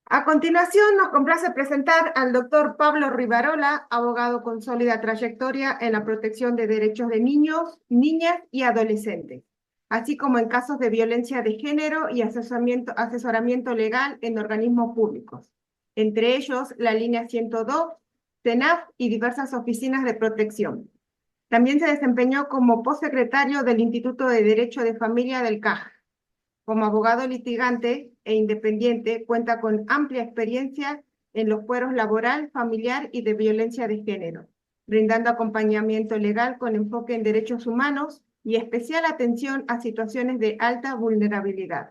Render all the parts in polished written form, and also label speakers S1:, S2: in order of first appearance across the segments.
S1: A continuación, nos complace presentar al doctor Pablo Rivarola, abogado con sólida trayectoria en la protección de derechos de niños, niñas y adolescentes, así como en casos de violencia de género y asesoramiento legal en organismos públicos, entre ellos la línea 102, CENAF y diversas oficinas de protección. También se desempeñó como postsecretario del Instituto de Derecho de Familia del CAJ. Como abogado litigante e independiente, cuenta con amplia experiencia en los fueros laboral, familiar y de violencia de género, brindando acompañamiento legal con enfoque en derechos humanos y especial atención a situaciones de alta vulnerabilidad.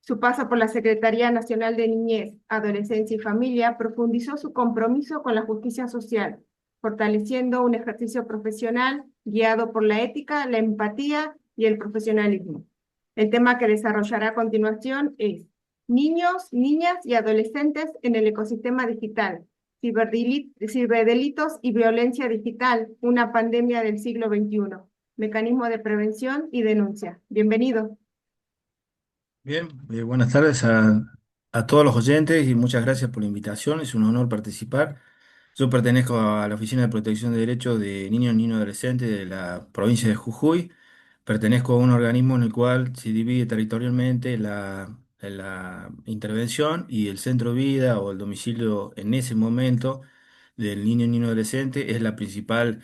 S1: Su paso por la Secretaría Nacional de Niñez, Adolescencia y Familia profundizó su compromiso con la justicia social, fortaleciendo un ejercicio profesional guiado por la ética, la empatía y el profesionalismo. El tema que desarrollará a continuación es niños, niñas y adolescentes en el ecosistema digital, ciberdelitos y violencia digital, una pandemia del siglo XXI, mecanismo de prevención y denuncia. Bienvenido.
S2: Bien, buenas tardes a todos los oyentes y muchas gracias por la invitación. Es un honor participar. Yo pertenezco a la Oficina de Protección de Derechos de Niños, Niños y Adolescentes de la provincia de Jujuy. Pertenezco a un organismo en el cual se divide territorialmente la intervención y el centro de vida o el domicilio en ese momento del niño, niño y adolescente es la principal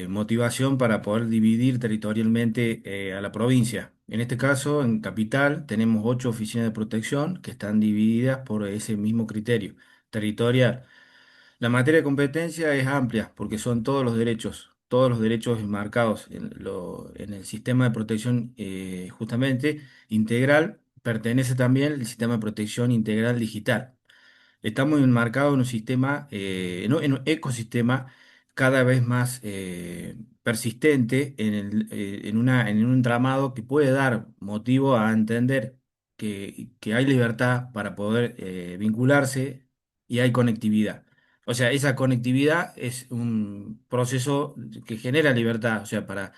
S2: motivación para poder dividir territorialmente a la provincia. En este caso, en Capital, tenemos 8 oficinas de protección que están divididas por ese mismo criterio territorial. La materia de competencia es amplia porque son todos los derechos enmarcados en el sistema de protección justamente integral. Pertenece también el sistema de protección integral digital. Estamos enmarcados en un sistema, en un ecosistema cada vez más persistente en un entramado que puede dar motivo a entender que hay libertad para poder vincularse y hay conectividad. O sea, esa conectividad es un proceso que genera libertad, o sea, para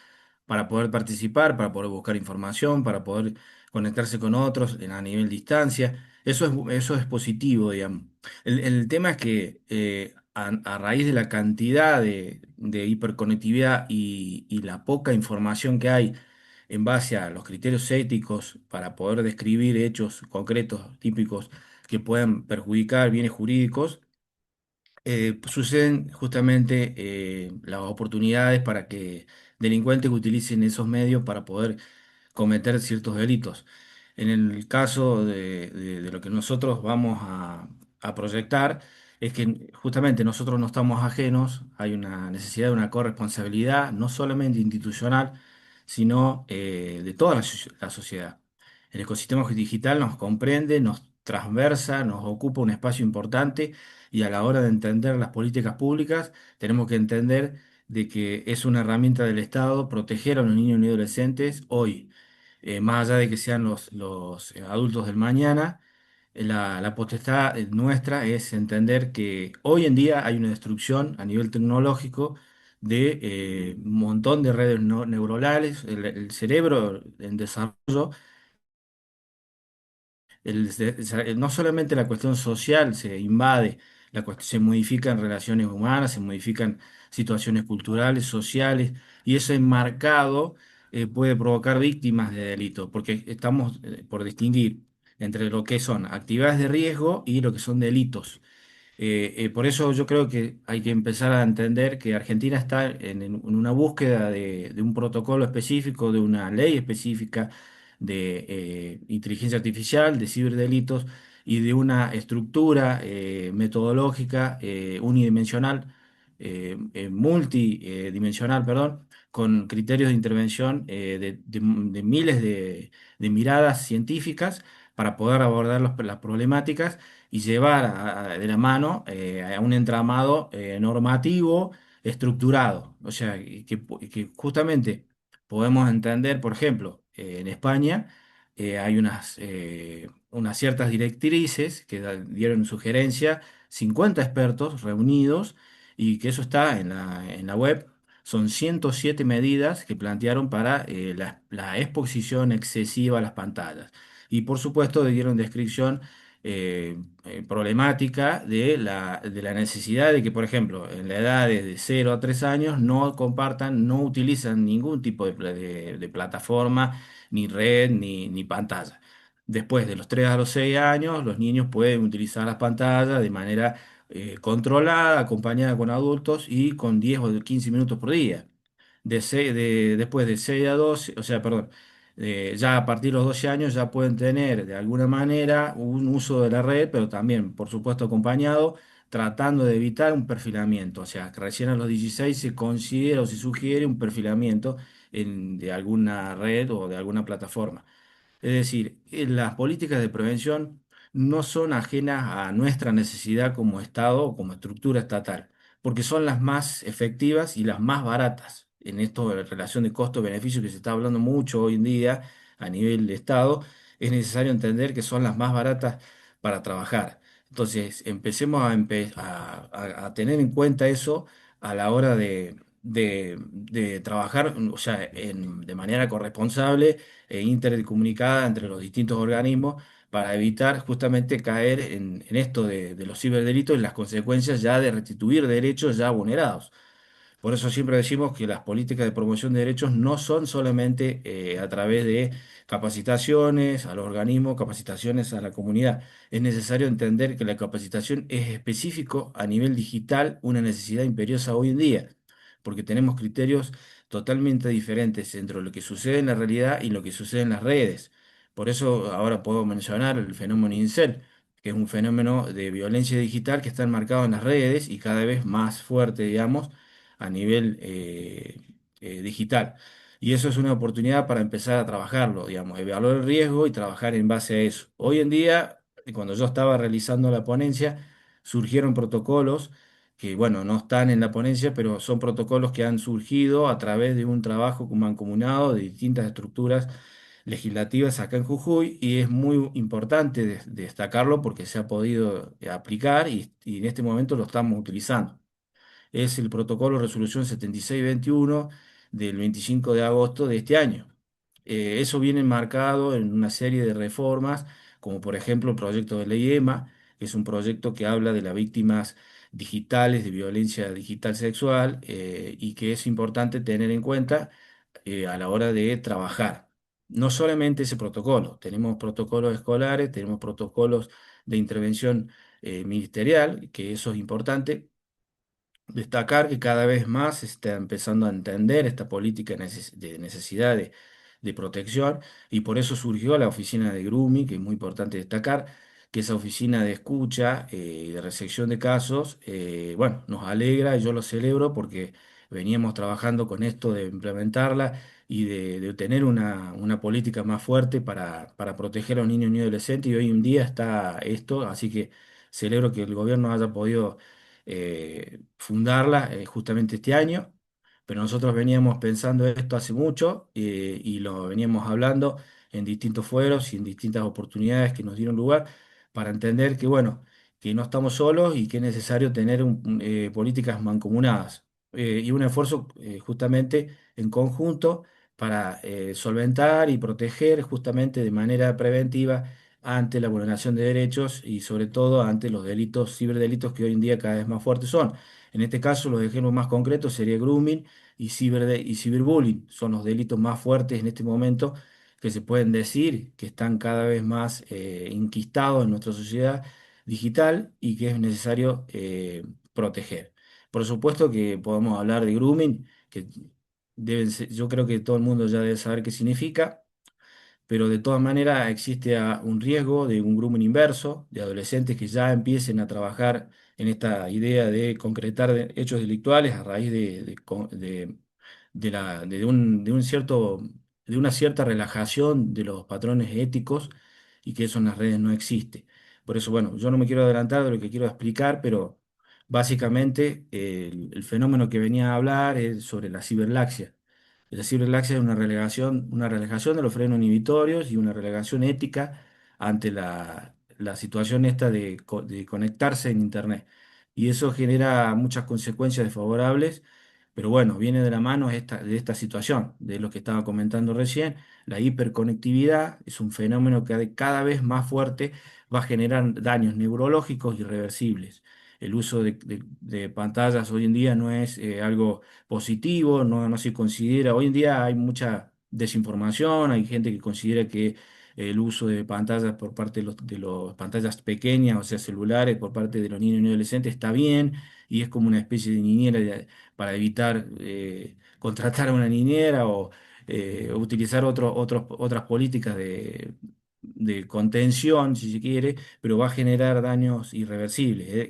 S2: poder participar, para poder buscar información, para poder conectarse con otros a nivel distancia. Eso es positivo, digamos. El tema es que a raíz de la cantidad de hiperconectividad y la poca información que hay en base a los criterios éticos para poder describir hechos concretos, típicos, que puedan perjudicar bienes jurídicos, suceden justamente las oportunidades para que delincuentes utilicen esos medios para poder cometer ciertos delitos. En el caso de lo que nosotros vamos a proyectar, es que justamente nosotros no estamos ajenos, hay una necesidad de una corresponsabilidad, no solamente institucional, sino de toda la sociedad. El ecosistema digital nos comprende, nos transversa, nos ocupa un espacio importante y a la hora de entender las políticas públicas, tenemos que entender de que es una herramienta del Estado proteger a los niños y adolescentes hoy, más allá de que sean los adultos del mañana. La potestad nuestra es entender que hoy en día hay una destrucción a nivel tecnológico de un montón de redes neuronales, el cerebro en desarrollo. No solamente la cuestión social se invade, se modifican relaciones humanas, se modifican situaciones culturales, sociales, y ese enmarcado puede provocar víctimas de delito, porque estamos por distinguir entre lo que son actividades de riesgo y lo que son delitos. Por eso yo creo que hay que empezar a entender que Argentina está en una búsqueda de un protocolo específico, de una ley específica de inteligencia artificial, de ciberdelitos y de una estructura metodológica unidimensional, multidimensional, perdón, con criterios de intervención de miles de miradas científicas para poder abordar las problemáticas y llevar de la mano a un entramado normativo estructurado. O sea, que justamente podemos entender, por ejemplo, en España hay unas ciertas directrices que dieron sugerencia 50 expertos reunidos y que eso está en la web. Son 107 medidas que plantearon para la exposición excesiva a las pantallas. Y por supuesto dieron descripción problemática de la necesidad de que, por ejemplo, en la edad de 0 a 3 años no compartan, no utilizan ningún tipo de plataforma, ni red, ni pantalla. Después de los 3 a los 6 años, los niños pueden utilizar las pantallas de manera controlada, acompañada con adultos y con 10 o 15 minutos por día. Después de 6 a 12, o sea, perdón, ya a partir de los 12 años ya pueden tener de alguna manera un uso de la red, pero también, por supuesto, acompañado, tratando de evitar un perfilamiento. O sea, que recién a los 16 se considera o se sugiere un perfilamiento de alguna red o de alguna plataforma. Es decir, las políticas de prevención no son ajenas a nuestra necesidad como Estado o como estructura estatal, porque son las más efectivas y las más baratas. En esto de la relación de costo-beneficio que se está hablando mucho hoy en día a nivel de Estado, es necesario entender que son las más baratas para trabajar. Entonces, empecemos a tener en cuenta eso a la hora de trabajar, o sea, de manera corresponsable e intercomunicada entre los distintos organismos para evitar justamente caer en esto de los ciberdelitos y las consecuencias ya de restituir derechos ya vulnerados. Por eso siempre decimos que las políticas de promoción de derechos no son solamente a través de capacitaciones a los organismos, capacitaciones a la comunidad. Es necesario entender que la capacitación es específico a nivel digital, una necesidad imperiosa hoy en día, porque tenemos criterios totalmente diferentes entre lo que sucede en la realidad y lo que sucede en las redes. Por eso ahora puedo mencionar el fenómeno Incel, que es un fenómeno de violencia digital que está enmarcado en las redes y cada vez más fuerte, digamos, a nivel digital. Y eso es una oportunidad para empezar a trabajarlo, digamos, evaluar el riesgo y trabajar en base a eso. Hoy en día, cuando yo estaba realizando la ponencia, surgieron protocolos que, bueno, no están en la ponencia, pero son protocolos que han surgido a través de un trabajo mancomunado de distintas estructuras legislativas acá en Jujuy y es muy importante destacarlo porque se ha podido aplicar y en este momento lo estamos utilizando. Es el protocolo Resolución 7621 del 25 de agosto de este año. Eso viene enmarcado en una serie de reformas, como por ejemplo el proyecto de ley EMA, que es un proyecto que habla de las víctimas digitales de violencia digital sexual y que es importante tener en cuenta a la hora de trabajar. No solamente ese protocolo, tenemos protocolos escolares, tenemos protocolos de intervención ministerial, que eso es importante. Destacar que cada vez más se está empezando a entender esta política de necesidad de protección y por eso surgió la oficina de Grumi, que es muy importante destacar, que esa oficina de escucha y de recepción de casos, bueno, nos alegra y yo lo celebro porque veníamos trabajando con esto de implementarla y de tener una política más fuerte para proteger a los niños y adolescentes y hoy en día está esto, así que celebro que el gobierno haya podido fundarla justamente este año, pero nosotros veníamos pensando esto hace mucho y lo veníamos hablando en distintos fueros y en distintas oportunidades que nos dieron lugar para entender que, bueno, que no estamos solos y que es necesario tener políticas mancomunadas y un esfuerzo justamente en conjunto para solventar y proteger justamente de manera preventiva ante la vulneración de derechos y sobre todo ante los delitos, ciberdelitos que hoy en día cada vez más fuertes son. En este caso, los ejemplos más concretos sería grooming y ciberbullying. Son los delitos más fuertes en este momento que se pueden decir que están cada vez más enquistados en nuestra sociedad digital y que es necesario proteger. Por supuesto que podemos hablar de grooming, que yo creo que todo el mundo ya debe saber qué significa, pero de todas maneras existe un riesgo de un grooming inverso, de adolescentes que ya empiecen a trabajar en esta idea de concretar hechos delictuales a raíz de un cierto, de una cierta relajación de los patrones éticos y que eso en las redes no existe. Por eso, bueno, yo no me quiero adelantar de lo que quiero explicar, pero básicamente el fenómeno que venía a hablar es sobre la ciberlaxia. La ciberlaxia es una relegación de los frenos inhibitorios y una relegación ética ante la situación esta de conectarse en Internet. Y eso genera muchas consecuencias desfavorables Pero bueno, viene de la mano de esta situación, de lo que estaba comentando recién. La hiperconectividad es un fenómeno que cada vez más fuerte va a generar daños neurológicos irreversibles. El uso de pantallas hoy en día no es algo positivo, no se considera. Hoy en día hay mucha desinformación, hay gente que considera que el uso de pantallas por parte de los pantallas pequeñas, o sea, celulares, por parte de los niños y adolescentes está bien y es como una especie de niñera para evitar contratar a una niñera o utilizar otras políticas de contención, si se quiere, pero va a generar daños irreversibles.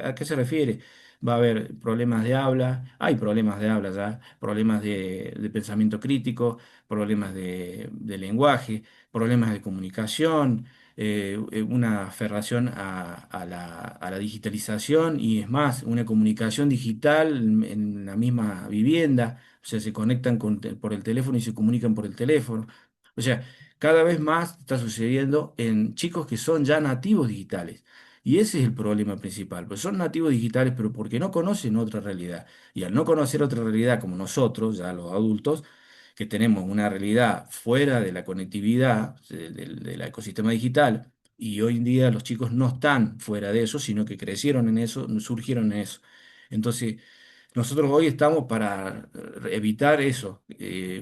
S2: ¿A qué se refiere? Va a haber problemas de habla, hay problemas de habla ya, problemas de pensamiento crítico, problemas de lenguaje, problemas de comunicación, una aferración a la digitalización y es más, una comunicación digital en la misma vivienda, o sea, se conectan por el teléfono y se comunican por el teléfono. O sea, cada vez más está sucediendo en chicos que son ya nativos digitales. Y ese es el problema principal, pues son nativos digitales, pero porque no conocen otra realidad. Y al no conocer otra realidad como nosotros, ya los adultos, que tenemos una realidad fuera de la conectividad, del ecosistema digital, y hoy en día los chicos no están fuera de eso, sino que crecieron en eso, surgieron en eso. Entonces, nosotros hoy estamos para evitar eso,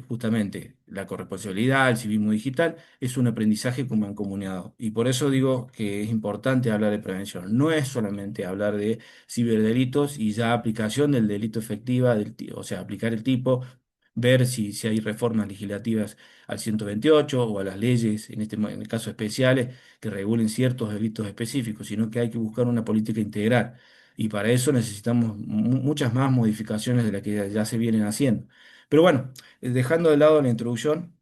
S2: justamente la corresponsabilidad, el civismo digital, es un aprendizaje como mancomunado. Y por eso digo que es importante hablar de prevención. No es solamente hablar de ciberdelitos y ya aplicación del delito efectiva, o sea, aplicar el tipo, ver si hay reformas legislativas al 128 o a las leyes, en el caso especiales, que regulen ciertos delitos específicos, sino que hay que buscar una política integral. Y para eso necesitamos muchas más modificaciones de las que ya se vienen haciendo. Pero bueno, dejando de lado la introducción,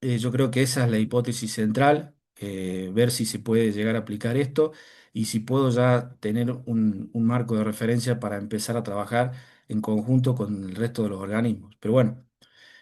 S2: yo creo que esa es la hipótesis central, ver si se puede llegar a aplicar esto y si puedo ya tener un marco de referencia para empezar a trabajar en conjunto con el resto de los organismos. Pero bueno.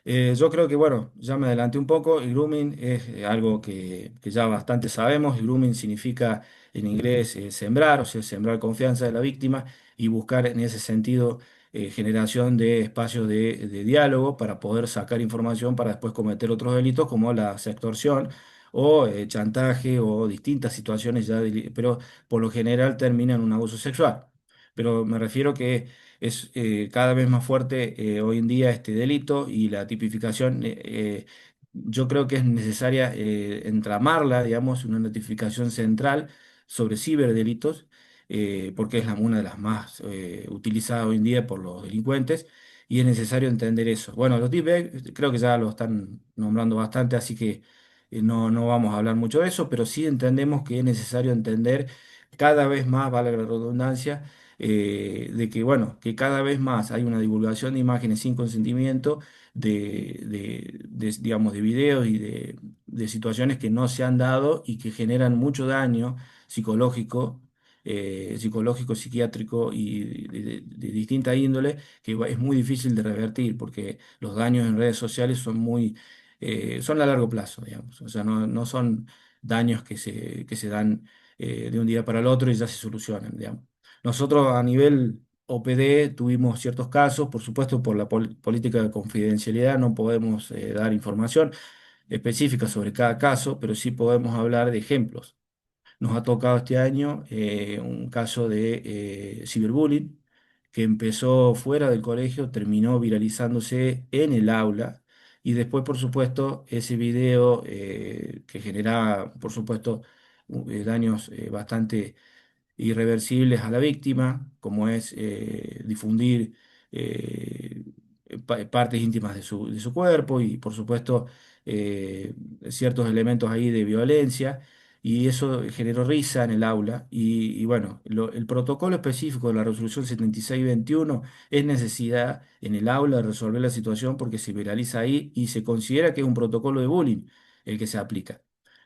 S2: Yo creo que, bueno, ya me adelanté un poco. El grooming es algo que ya bastante sabemos. El grooming significa en inglés sembrar, o sea, sembrar confianza de la víctima y buscar en ese sentido generación de espacios de diálogo para poder sacar información para después cometer otros delitos como la extorsión o chantaje o distintas situaciones ya, pero por lo general terminan en un abuso sexual. Pero me refiero que es cada vez más fuerte hoy en día este delito y la tipificación, yo creo que es necesaria entramarla, digamos, una notificación central sobre ciberdelitos, porque es una de las más utilizadas hoy en día por los delincuentes y es necesario entender eso. Bueno, los deepfakes creo que ya lo están nombrando bastante, así que no vamos a hablar mucho de eso, pero sí entendemos que es necesario entender cada vez más, vale la redundancia, de que, bueno, que cada vez más hay una divulgación de imágenes sin consentimiento, digamos, de videos y de situaciones que no se han dado y que generan mucho daño psicológico, psicológico, psiquiátrico y de distinta índole, que es muy difícil de revertir porque los daños en redes sociales son a largo plazo, digamos, o sea, no son daños que se dan de un día para el otro y ya se solucionan, digamos. Nosotros a nivel OPD tuvimos ciertos casos, por supuesto por la política de confidencialidad no podemos dar información específica sobre cada caso, pero sí podemos hablar de ejemplos. Nos ha tocado este año un caso de ciberbullying que empezó fuera del colegio, terminó viralizándose en el aula y después, por supuesto, ese video que generaba, por supuesto, daños bastante irreversibles a la víctima, como es difundir eh, partes íntimas de su cuerpo y, por supuesto, ciertos elementos ahí de violencia. Y eso generó risa en el aula. Y bueno, el protocolo específico de la resolución 7621 es necesidad en el aula de resolver la situación porque se viraliza ahí y se considera que es un protocolo de bullying el que se aplica.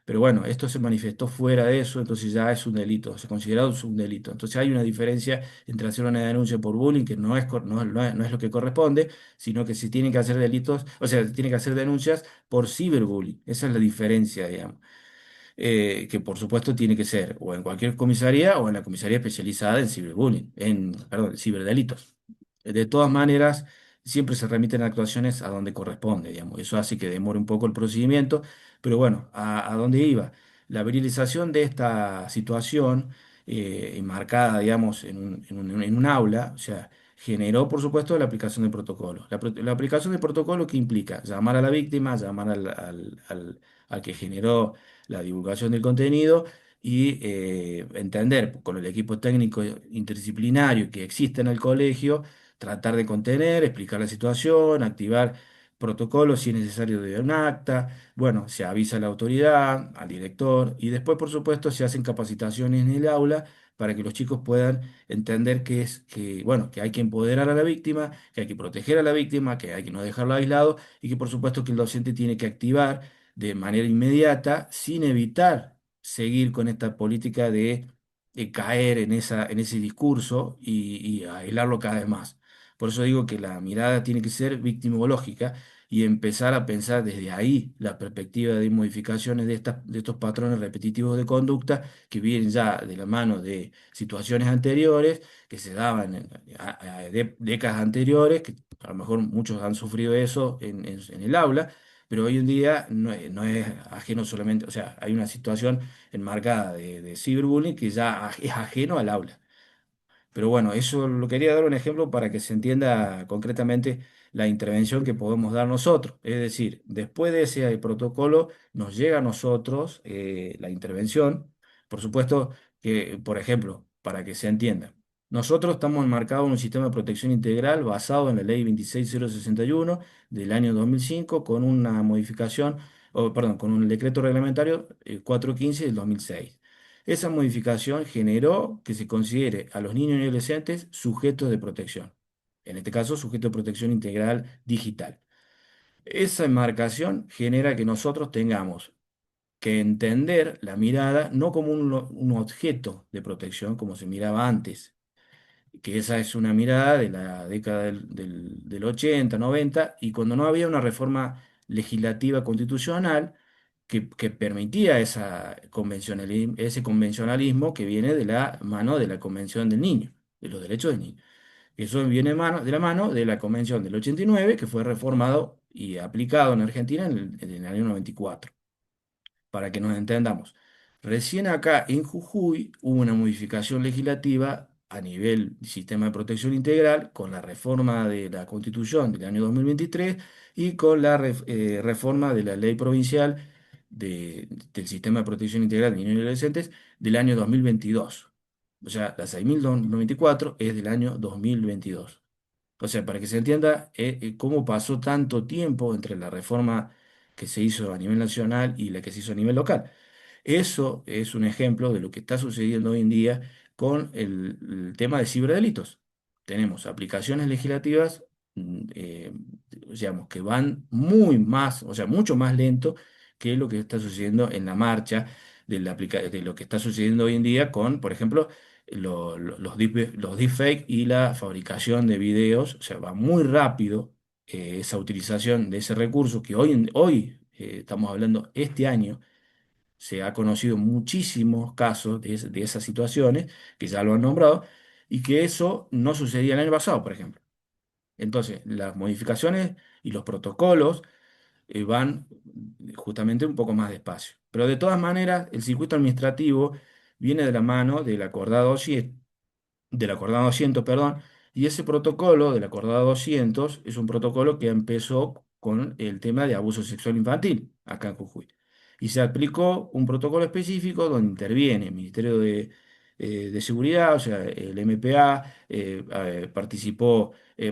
S2: Pero bueno, esto se manifestó fuera de eso, entonces ya es un delito, se considera un delito. Entonces hay una diferencia entre hacer una denuncia por bullying, que no es lo que corresponde, sino que se tienen que hacer delitos, o sea, se tienen que hacer denuncias por ciberbullying. Esa es la diferencia, digamos. Que por supuesto tiene que ser o en cualquier comisaría o en la comisaría especializada en ciberbullying, perdón, ciberdelitos. De todas maneras, siempre se remiten actuaciones a donde corresponde, digamos. Eso hace que demore un poco el procedimiento, pero bueno, ¿a dónde iba? La virilización de esta situación, enmarcada, digamos, en un aula, o sea, generó, por supuesto, la aplicación del protocolo. La aplicación del protocolo, ¿qué implica? Llamar a la víctima, llamar al que generó la divulgación del contenido y entender con el equipo técnico interdisciplinario que existe en el colegio, tratar de contener, explicar la situación, activar protocolos si es necesario de un acta, bueno, se avisa a la autoridad, al director y después, por supuesto, se hacen capacitaciones en el aula para que los chicos puedan entender bueno, que hay que empoderar a la víctima, que hay que proteger a la víctima, que hay que no dejarlo aislado y que, por supuesto, que el docente tiene que activar de manera inmediata sin evitar seguir con esta política de caer en ese discurso y aislarlo cada vez más. Por eso digo que la mirada tiene que ser victimológica y empezar a pensar desde ahí la perspectiva de modificaciones de estos patrones repetitivos de conducta que vienen ya de la mano de situaciones anteriores, que se daban en décadas anteriores, que a lo mejor muchos han sufrido eso en el aula, pero hoy en día no es ajeno solamente, o sea, hay una situación enmarcada de ciberbullying que ya es ajeno al aula. Pero bueno, eso lo quería dar un ejemplo para que se entienda concretamente la intervención que podemos dar nosotros. Es decir, después de ese protocolo nos llega a nosotros la intervención. Por supuesto que, por ejemplo, para que se entienda, nosotros estamos enmarcados en un sistema de protección integral basado en la ley 26061 del año 2005 con una modificación, o, perdón, con un decreto reglamentario 415 del 2006. Esa modificación generó que se considere a los niños y adolescentes sujetos de protección, en este caso sujetos de protección integral digital. Esa enmarcación genera que nosotros tengamos que entender la mirada no como un objeto de protección como se miraba antes, que esa es una mirada de la década del 80, 90, y cuando no había una reforma legislativa constitucional que permitía ese convencionalismo que viene de la mano de la Convención del Niño, de los Derechos del Niño. Eso viene de la mano de la Convención del 89, que fue reformado y aplicado en Argentina en el año 94 para que nos entendamos. Recién acá en Jujuy hubo una modificación legislativa a nivel sistema de protección integral con la reforma de la Constitución del año 2023 y con la reforma de la ley provincial del sistema de protección integral de niños y adolescentes del año 2022. O sea, la 6094 es del año 2022. O sea, para que se entienda cómo pasó tanto tiempo entre la reforma que se hizo a nivel nacional y la que se hizo a nivel local. Eso es un ejemplo de lo que está sucediendo hoy en día con el tema de ciberdelitos. Tenemos aplicaciones legislativas, digamos, que van muy más, o sea, mucho más lento que lo que está sucediendo en la marcha de lo que está sucediendo hoy en día con, por ejemplo, los deepfake y la fabricación de videos. O sea, va muy rápido esa utilización de ese recurso que hoy estamos hablando este año se ha conocido muchísimos casos de esas situaciones, que ya lo han nombrado, y que eso no sucedía el año pasado, por ejemplo. Entonces, las modificaciones y los protocolos van justamente un poco más despacio. Pero de todas maneras, el circuito administrativo viene de la mano del acordado 200, perdón, y ese protocolo del acordado 200 es un protocolo que empezó con el tema de abuso sexual infantil acá en Jujuy. Y se aplicó un protocolo específico donde interviene el Ministerio de Seguridad, o sea, el MPA,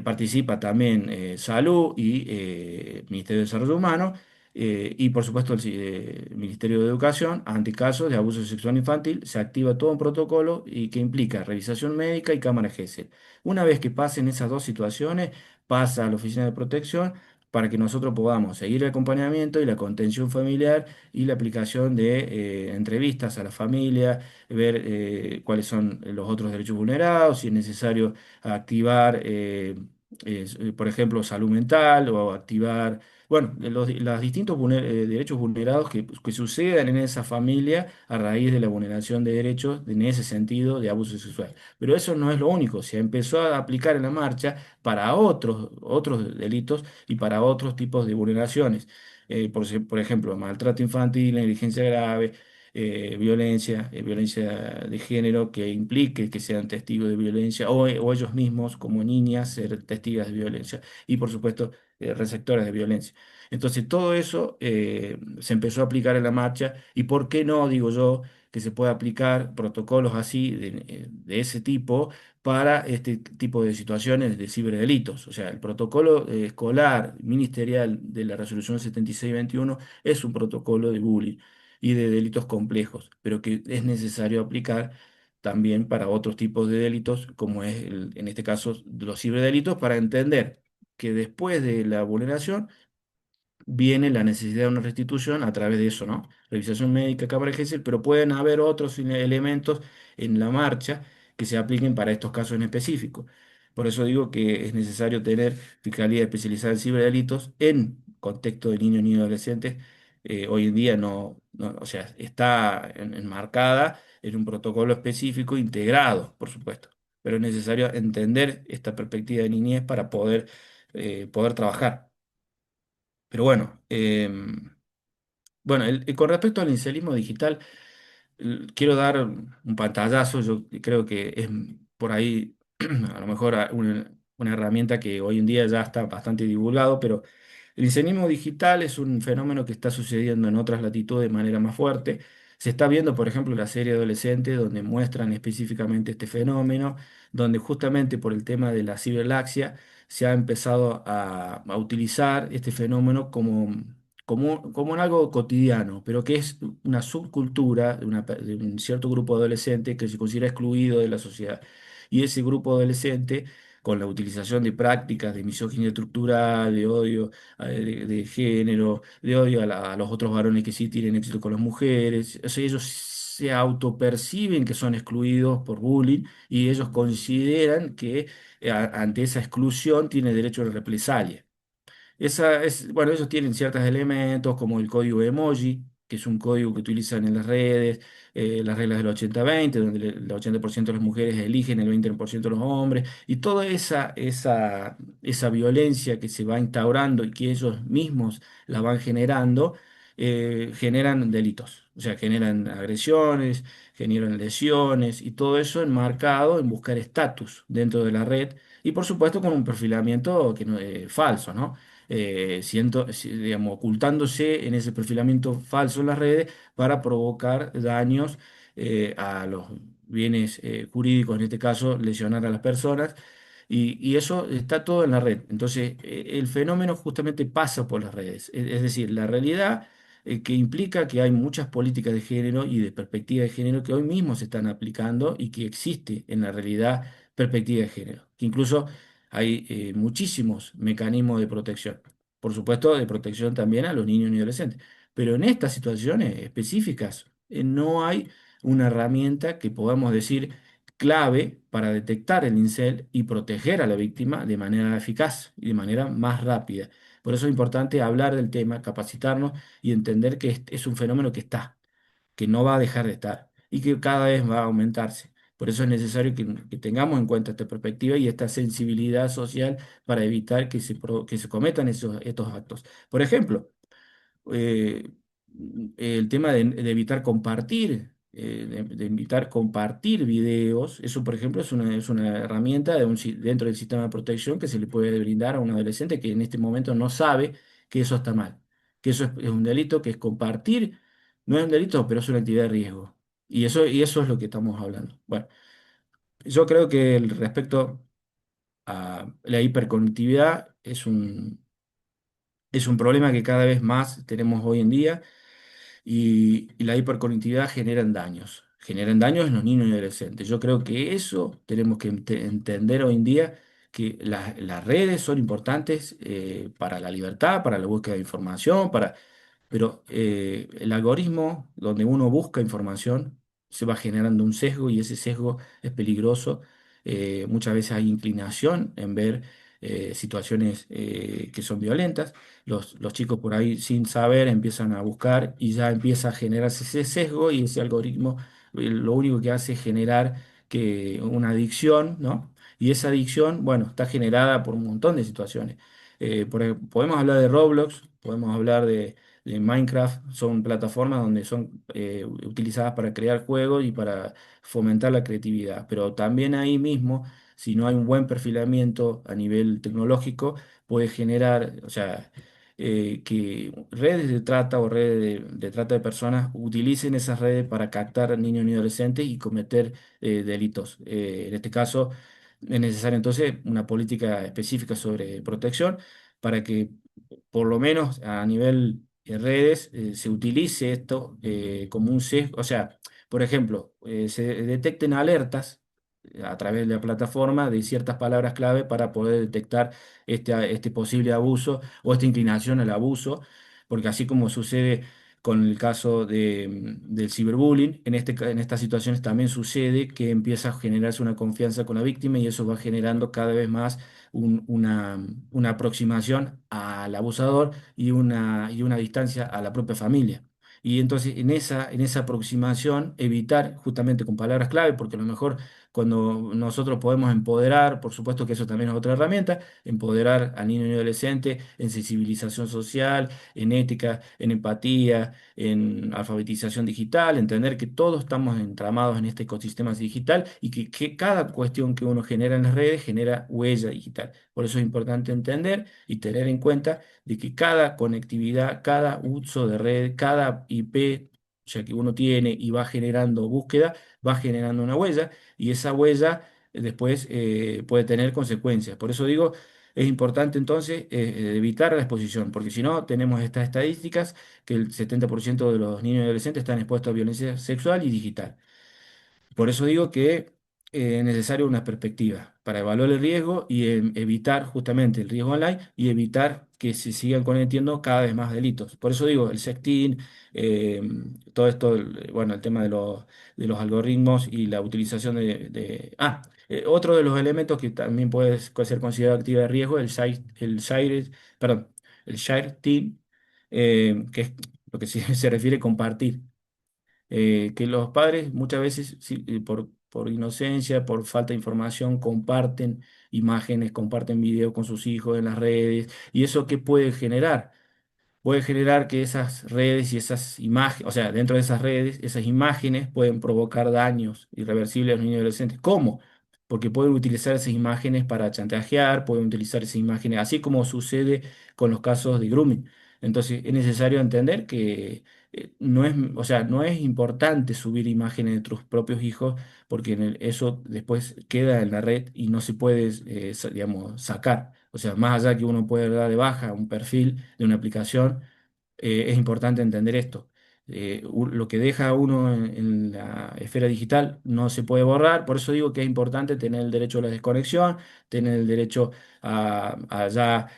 S2: participa también Salud y Ministerio de Desarrollo Humano, y por supuesto el Ministerio de Educación. Ante casos de abuso sexual infantil se activa todo un protocolo y que implica revisación médica y cámara GESEL. Una vez que pasen esas dos situaciones, pasa a la Oficina de Protección para que nosotros podamos seguir el acompañamiento y la contención familiar y la aplicación de entrevistas a la familia, ver cuáles son los otros derechos vulnerados, si es necesario activar, por ejemplo, salud mental o activar Bueno, de los distintos derechos vulnerados que sucedan en esa familia a raíz de la vulneración de derechos en ese sentido de abuso sexual. Pero eso no es lo único, se empezó a aplicar en la marcha para otros delitos y para otros tipos de vulneraciones. Por ejemplo, maltrato infantil, negligencia grave, violencia de género que implique que sean testigos de violencia o ellos mismos como niñas ser testigos de violencia. Y por supuesto, receptores de violencia. Entonces, todo eso se empezó a aplicar en la marcha y ¿por qué no, digo yo, que se pueda aplicar protocolos así de ese tipo para este tipo de situaciones de ciberdelitos? O sea, el protocolo escolar ministerial de la resolución 7621 es un protocolo de bullying y de delitos complejos, pero que es necesario aplicar también para otros tipos de delitos, como es en este caso los ciberdelitos, para entender que después de la vulneración viene la necesidad de una restitución a través de eso, ¿no? Revisación médica, cámara de Gesell, pero pueden haber otros elementos en la marcha que se apliquen para estos casos en específico. Por eso digo que es necesario tener Fiscalía Especializada en Ciberdelitos en contexto de niños y adolescentes. Hoy en día o sea, está enmarcada en un protocolo específico integrado, por supuesto, pero es necesario entender esta perspectiva de niñez para poder trabajar. Pero bueno, bueno, con respecto al incelismo digital, quiero dar un pantallazo. Yo creo que es por ahí a lo mejor una herramienta que hoy en día ya está bastante divulgado, pero el incelismo digital es un fenómeno que está sucediendo en otras latitudes de manera más fuerte. Se está viendo, por ejemplo, la serie Adolescente, donde muestran específicamente este fenómeno, donde justamente por el tema de la ciberlaxia se ha empezado a utilizar este fenómeno como en algo cotidiano, pero que es una subcultura de un cierto grupo adolescente que se considera excluido de la sociedad. Y ese grupo adolescente, con la utilización de prácticas de misoginia estructural, de odio de género, de odio a los otros varones que sí tienen éxito con las mujeres, o sea, ellos se autoperciben que son excluidos por bullying y ellos consideran que ante esa exclusión tiene derecho a la represalia. Bueno, ellos tienen ciertos elementos como el código emoji, que es un código que utilizan en las redes, las reglas del 80-20, donde el 80% de las mujeres eligen el 20% de los hombres, y toda esa violencia que se va instaurando y que ellos mismos la van generando, generan delitos, o sea, generan agresiones, generan lesiones, y todo eso enmarcado en buscar estatus dentro de la red, y por supuesto con un perfilamiento que no, falso, ¿no? Digamos, ocultándose en ese perfilamiento falso en las redes para provocar daños a los bienes jurídicos, en este caso, lesionar a las personas, y eso está todo en la red. Entonces, el fenómeno justamente pasa por las redes, es decir, la realidad que implica que hay muchas políticas de género y de perspectiva de género que hoy mismo se están aplicando y que existe en la realidad perspectiva de género, que incluso hay muchísimos mecanismos de protección. Por supuesto, de protección también a los niños y adolescentes. Pero en estas situaciones específicas no hay una herramienta que podamos decir clave para detectar el incel y proteger a la víctima de manera eficaz y de manera más rápida. Por eso es importante hablar del tema, capacitarnos y entender que es un fenómeno que está, que no va a dejar de estar y que cada vez va a aumentarse. Por eso es necesario que tengamos en cuenta esta perspectiva y esta sensibilidad social para evitar que se cometan estos actos. Por ejemplo, eh, el tema de evitar compartir, de evitar compartir videos, eso por ejemplo es una herramienta dentro del sistema de protección que se le puede brindar a un adolescente que en este momento no sabe que eso está mal, que eso es un delito, que es compartir, no es un delito, pero es una actividad de riesgo. Y eso es lo que estamos hablando. Bueno, yo creo que respecto a la hiperconectividad es un problema que cada vez más tenemos hoy en día y la hiperconectividad generan daños en los niños y adolescentes. Yo creo que eso tenemos que entender hoy en día, que las redes son importantes para la libertad, para la búsqueda de información, pero el algoritmo donde uno busca información se va generando un sesgo y ese sesgo es peligroso. Muchas veces hay inclinación en ver situaciones que son violentas. Los chicos por ahí sin saber empiezan a buscar y ya empieza a generarse ese sesgo y ese algoritmo lo único que hace es generar una adicción, ¿no? Y esa adicción, bueno, está generada por un montón de situaciones. Podemos hablar de Roblox, podemos hablar de Minecraft, son plataformas donde son utilizadas para crear juegos y para fomentar la creatividad, pero también ahí mismo, si no hay un buen perfilamiento a nivel tecnológico, puede generar, o sea, que redes de trata o redes de trata de personas utilicen esas redes para captar niños y adolescentes y cometer delitos. En este caso, es necesaria entonces una política específica sobre protección para que por lo menos a nivel de redes se utilice esto como un sesgo, o sea, por ejemplo, se detecten alertas a través de la plataforma de ciertas palabras clave para poder detectar este posible abuso o esta inclinación al abuso, porque así como sucede con el caso del ciberbullying, en estas situaciones también sucede que empieza a generarse una confianza con la víctima y eso va generando cada vez más una aproximación al abusador y una distancia a la propia familia. Y entonces en esa aproximación evitar justamente con palabras clave, porque a lo mejor cuando nosotros podemos empoderar, por supuesto que eso también es otra herramienta, empoderar al niño y adolescente en sensibilización social, en ética, en empatía, en alfabetización digital, entender que todos estamos entramados en este ecosistema digital y que cada cuestión que uno genera en las redes genera huella digital. Por eso es importante entender y tener en cuenta de que cada conectividad, cada uso de red, cada IP, ya que uno tiene y va generando búsqueda, va generando una huella y esa huella después puede tener consecuencias. Por eso digo, es importante entonces evitar la exposición, porque si no, tenemos estas estadísticas que el 70% de los niños y adolescentes están expuestos a violencia sexual y digital. Por eso digo que es necesaria una perspectiva para evaluar el riesgo y evitar justamente el riesgo online y evitar que se sigan cometiendo cada vez más delitos. Por eso digo, el sexting, eh, todo esto, bueno, el tema de los algoritmos y la utilización otro de los elementos que también puede ser considerado actividad de riesgo, perdón, el sharing, que es lo que se refiere a compartir que los padres muchas veces sí, por inocencia, por falta de información, comparten imágenes, comparten videos con sus hijos en las redes. ¿Y eso qué puede generar? Puede generar que esas redes y esas imágenes, o sea, dentro de esas redes, esas imágenes pueden provocar daños irreversibles a los niños y adolescentes. ¿Cómo? Porque pueden utilizar esas imágenes para chantajear, pueden utilizar esas imágenes, así como sucede con los casos de grooming. Entonces, es necesario entender que no es, o sea, no es importante subir imágenes de tus propios hijos, porque eso después queda en la red y no se puede, digamos, sacar. O sea, más allá que uno puede dar de baja un perfil de una aplicación, es importante entender esto. Lo que deja uno en la esfera digital no se puede borrar, por eso digo que es importante tener el derecho a la desconexión, tener el derecho a ya,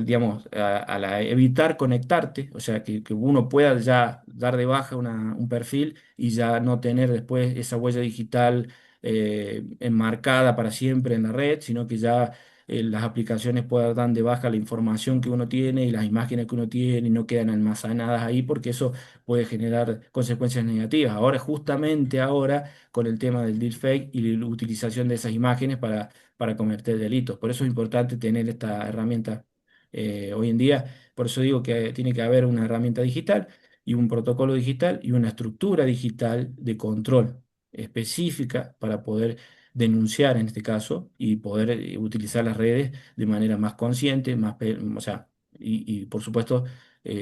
S2: digamos, evitar conectarte, o sea, que uno pueda ya dar de baja un perfil y ya no tener después esa huella digital enmarcada para siempre en la red, sino que ya las aplicaciones puedan dar de baja la información que uno tiene y las imágenes que uno tiene y no quedan almacenadas ahí porque eso puede generar consecuencias negativas. Ahora, justamente ahora, con el tema del deepfake y la utilización de esas imágenes para cometer delitos. Por eso es importante tener esta herramienta hoy en día. Por eso digo que tiene que haber una herramienta digital y un protocolo digital y una estructura digital de control específica para poder denunciar en este caso y poder utilizar las redes de manera más consciente, o sea, y por supuesto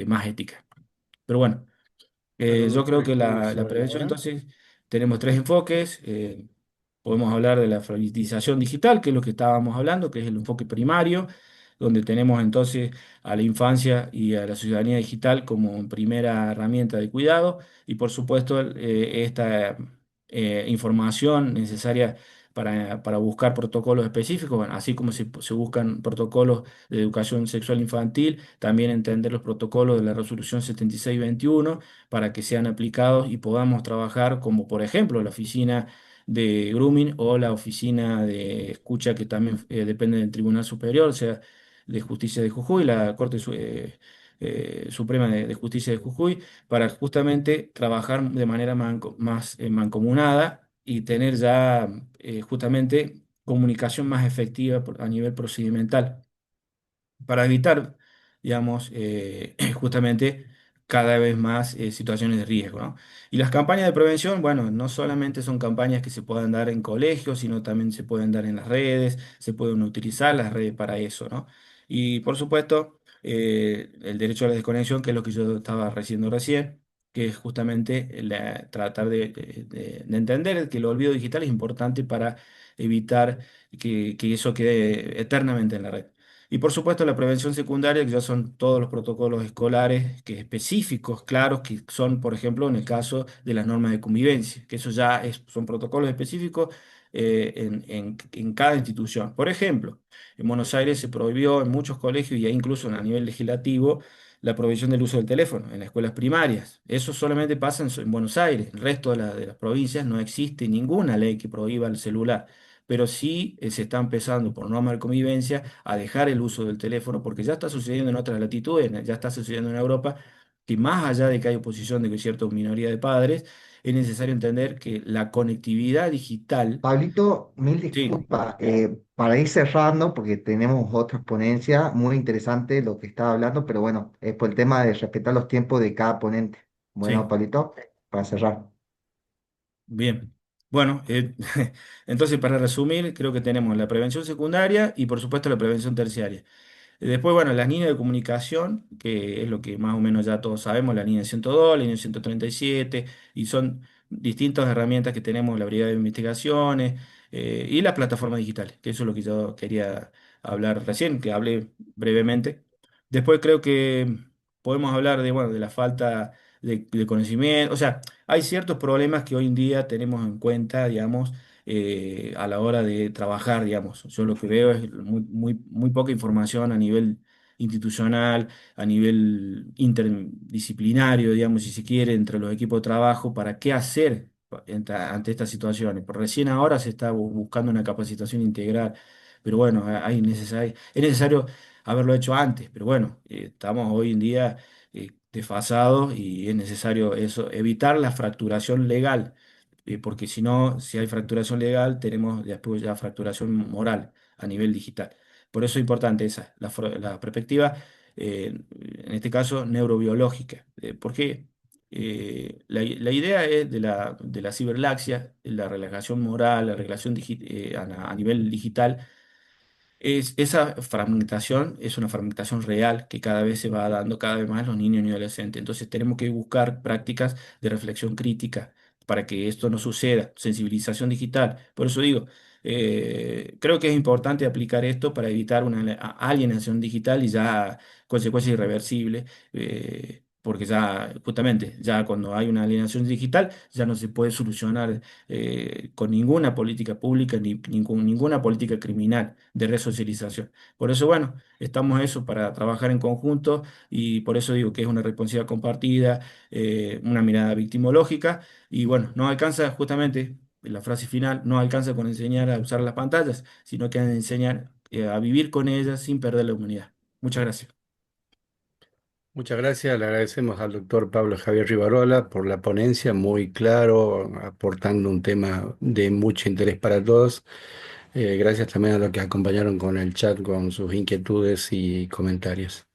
S2: más ética. Pero bueno, yo creo que
S3: Perfecto,
S2: la prevención
S3: Isabela.
S2: entonces tenemos tres enfoques. Podemos hablar de la alfabetización digital, que es lo que estábamos hablando, que es el enfoque primario, donde tenemos entonces a la infancia y a la ciudadanía digital como primera herramienta de cuidado y por supuesto esta información necesaria para buscar protocolos específicos, bueno, así como se buscan protocolos de educación sexual infantil, también entender los protocolos de la resolución 7621 para que sean aplicados y podamos trabajar como por ejemplo la oficina de grooming o la oficina de escucha que también depende del Tribunal Superior, o sea, de Justicia de Jujuy, la Corte Suprema de Justicia de Jujuy, para justamente trabajar de manera más mancomunada y tener ya justamente comunicación más efectiva a nivel procedimental para evitar, digamos, justamente cada vez más situaciones de riesgo, ¿no? Y las campañas de prevención, bueno, no solamente son campañas que se puedan dar en colegios, sino también se pueden dar en las redes, se pueden utilizar las redes para eso, ¿no? Y por supuesto, el derecho a la desconexión, que es lo que yo estaba diciendo recién, que es justamente tratar de entender que el olvido digital es importante para evitar que eso quede eternamente en la red. Y por supuesto la prevención secundaria, que ya son todos los protocolos escolares que específicos, claros, que son, por ejemplo, en el caso de las normas de convivencia, que eso ya son protocolos específicos en cada institución. Por ejemplo, en Buenos Aires se prohibió en muchos colegios y incluso a nivel legislativo la prohibición del uso del teléfono en las escuelas primarias. Eso solamente pasa en Buenos Aires. El resto de las provincias no existe ninguna ley que prohíba el celular, pero sí se está empezando por norma de convivencia a dejar el uso del teléfono, porque ya está sucediendo en otras latitudes, ya está sucediendo en Europa, que más allá de que hay oposición de cierta minoría de padres, es necesario entender que la conectividad digital,
S3: Pablito, mil
S2: sí,
S3: disculpas. Para ir cerrando, porque tenemos otra ponencia muy interesante lo que estaba hablando, pero bueno, es por el tema de respetar los tiempos de cada ponente. Bueno,
S2: sí,
S3: Pablito, para cerrar.
S2: bien. Bueno, entonces para resumir, creo que tenemos la prevención secundaria y por supuesto la prevención terciaria. Después, bueno, las líneas de comunicación, que es lo que más o menos ya todos sabemos, la línea 102, la línea 137, y son distintas herramientas que tenemos, la Brigada de Investigaciones y las plataformas digitales, que eso es lo que yo quería hablar recién, que hablé brevemente. Después creo que podemos hablar de, bueno, de la falta de conocimiento, o sea, hay ciertos problemas que hoy en día tenemos en cuenta, digamos, a la hora de trabajar, digamos. Yo lo que veo es muy poca información a nivel institucional, a nivel interdisciplinario, digamos, si se quiere, entre los equipos de trabajo, para qué hacer ante estas situaciones. Por recién ahora se está buscando una capacitación integral, pero bueno, es necesario haberlo hecho antes, pero bueno, estamos hoy en día desfasados y es necesario eso, evitar la fracturación legal porque si no, si hay fracturación legal, tenemos después ya fracturación moral a nivel digital. Por eso es importante esa, la perspectiva, en este caso, neurobiológica. Porque la idea es de la ciberlaxia, la relajación moral, la relación a nivel digital esa fragmentación es una fragmentación real que cada vez se va dando cada vez más a los niños y adolescentes. Entonces tenemos que buscar prácticas de reflexión crítica para que esto no suceda, sensibilización digital. Por eso digo, creo que es importante aplicar esto para evitar una alienación digital y ya consecuencias irreversibles. Porque ya, justamente, ya cuando hay una alienación digital, ya no se puede solucionar con ninguna política pública ni con ninguna política criminal de resocialización. Por eso, bueno, estamos eso para trabajar en conjunto y por eso digo que es una responsabilidad compartida, una mirada victimológica y bueno, no alcanza justamente, la frase final, no alcanza con enseñar a usar las pantallas, sino que enseñar a vivir con ellas sin perder la humanidad. Muchas gracias.
S4: Muchas gracias, le agradecemos al doctor Pablo Javier Rivarola por la ponencia, muy claro, aportando un tema de mucho interés para todos. Gracias también a los que acompañaron con el chat, con sus inquietudes y comentarios.